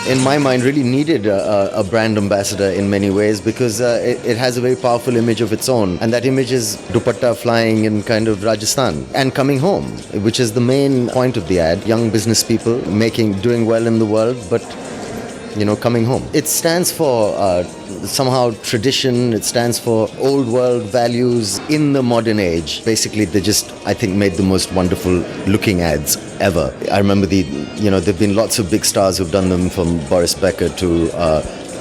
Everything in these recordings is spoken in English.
in my mind, really needed a brand ambassador in many ways because it has a very powerful image of its own. And that image is dupatta flying in kind of Rajasthan and coming home, which is the main point of the ad. Young business people doing well in the world, but coming home. It stands for somehow tradition. It stands for old world values in the modern age. Basically, they just, I think, made the most wonderful looking ads ever. I remember there've been lots of big stars who've done them, from Boris Becker to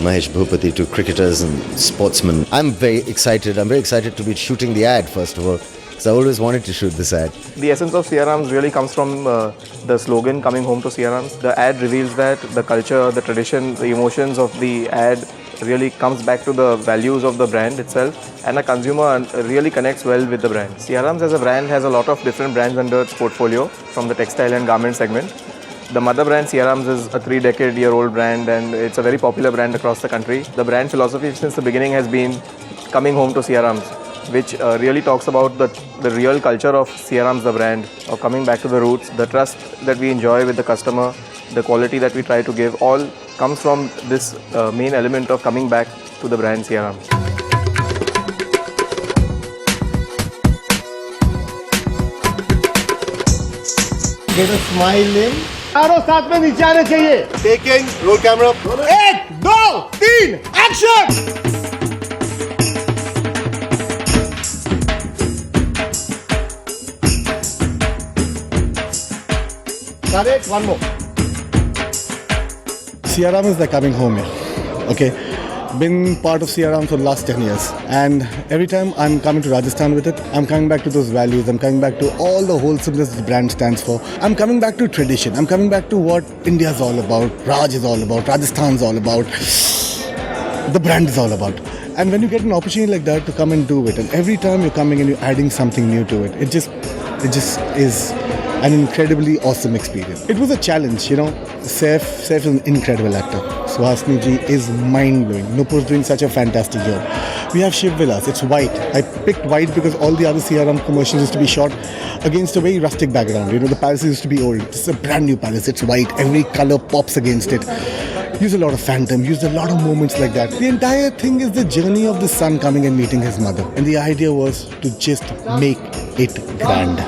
Mahesh Bhupati to cricketers and sportsmen. I'm very excited to be shooting the ad, first of all. I always wanted to shoot this ad. The essence of Siyarams really comes from the slogan, coming home to Siyarams. The ad reveals that the culture, the tradition, the emotions of the ad really comes back to the values of the brand itself, and a consumer really connects well with the brand. Siyarams as a brand has a lot of different brands under its portfolio from the textile and garment segment. The mother brand Siyarams is a 3-decade-year-old brand, and it's a very popular brand across the country. The brand philosophy since the beginning has been coming home to Siyarams, which really talks about the real culture of Siyarams, the brand, of coming back to the roots, the trust that we enjoy with the customer, the quality that we try to give, all comes from this main element of coming back to the brand Siyarams. Get a smile in. चारों साथ में नीचे आने चाहिए. Taking, roll camera. 1, 2, 3, action! Correct, one more. Siyaram is like coming home here. Okay, been part of Siyaram for the last 10 years, and every time I'm coming to Rajasthan with it, I'm coming back to those values. I'm coming back to all the wholesomeness the brand stands for. I'm coming back to tradition. I'm coming back to what India is all about, Raj is all about, Rajasthan is all about, the brand is all about. And when you get an opportunity like that to come and do it, and every time you're coming and you're adding something new to it, it just is an incredibly awesome experience. It was a challenge, Saif is an incredible actor. Suhasini ji is mind-blowing. Nupur's doing such a fantastic job. We have Shiv Vilas, it's white. I picked white because all the other Siyaram commercials used to be shot against a very rustic background. The palace used to be old. This is a brand new palace, it's white. Every color pops against it. Use a lot of phantom, use a lot of moments like that. The entire thing is the journey of the son coming and meeting his mother. And the idea was to just make it grand.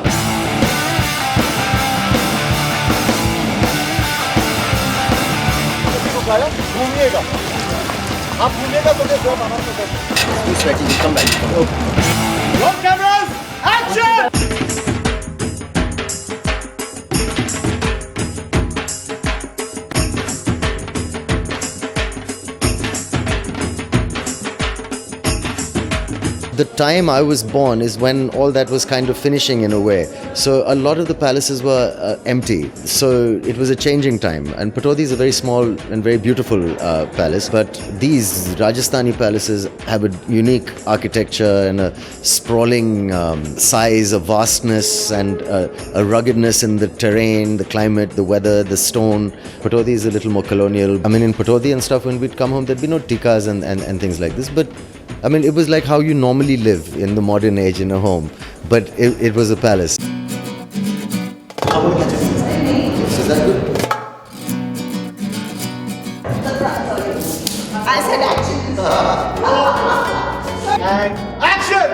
घूमिएगा आप घूमिएगा तो देखो आराम से Come back. Roll cameras, action! The time I was born is when all that was kind of finishing in a way. So a lot of the palaces were empty. So it was a changing time. And Patodi is a very small and very beautiful palace. But these Rajasthani palaces have a unique architecture and a sprawling size, a vastness and a ruggedness in the terrain, the climate, the weather, the stone. Patodi is a little more colonial. I mean, in Patodi and stuff, when we'd come home, there'd be no tikas and things like this. But I mean, it was like how you normally live in the modern age in a home, but it was a palace. So is that good? I said action. And action!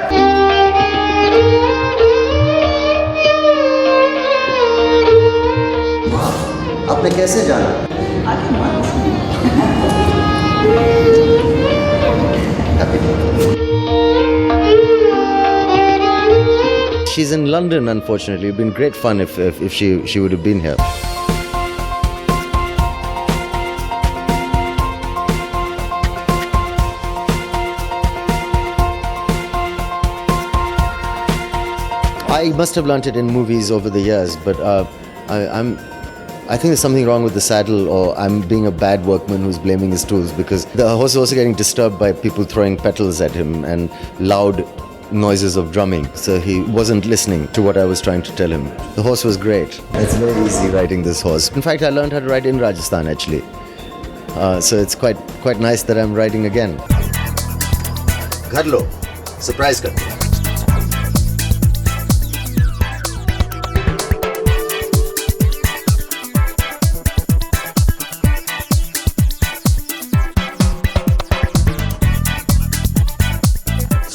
आपने कैसे जाना? She's in London, unfortunately. It'd been great fun if she would have been here. I must have learnt it in movies over the years, but I think there's something wrong with the saddle, or I'm being a bad workman who's blaming his tools, because the horse is also getting disturbed by people throwing petals at him and loud noises of drumming. So he wasn't listening to what I was trying to tell him. The horse was great. It's very easy riding this horse. In fact, I learned how to ride in Rajasthan actually. So it's quite nice that I'm riding again. Ghar lo, surprise kar.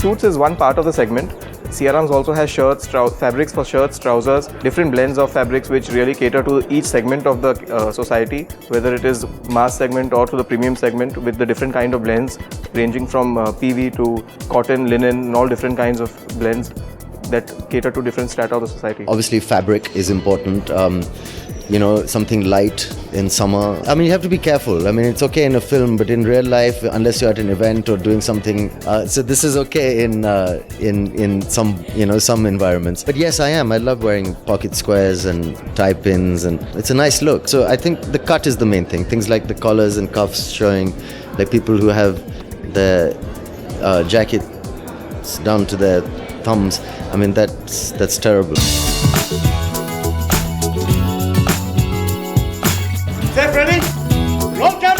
suits is one part of the segment. Siyarams also has shirts, fabrics for shirts, trousers, different blends of fabrics which really cater to each segment of the society, whether it is mass segment or to the premium segment, with the different kind of blends ranging from PV to cotton, linen, and all different kinds of blends that cater to different strata of the society. Obviously, fabric is important. Something light in summer. I mean, you have to be careful. I mean, it's okay in a film, but in real life, unless you're at an event or doing something, so this is okay in some environments. But yes, I am. I love wearing pocket squares and tie pins, and it's a nice look. So I think the cut is the main thing. Things like the collars and cuffs showing, like people who have their jackets down to their thumbs. I mean, that's terrible. Saif, ready? Roll camera.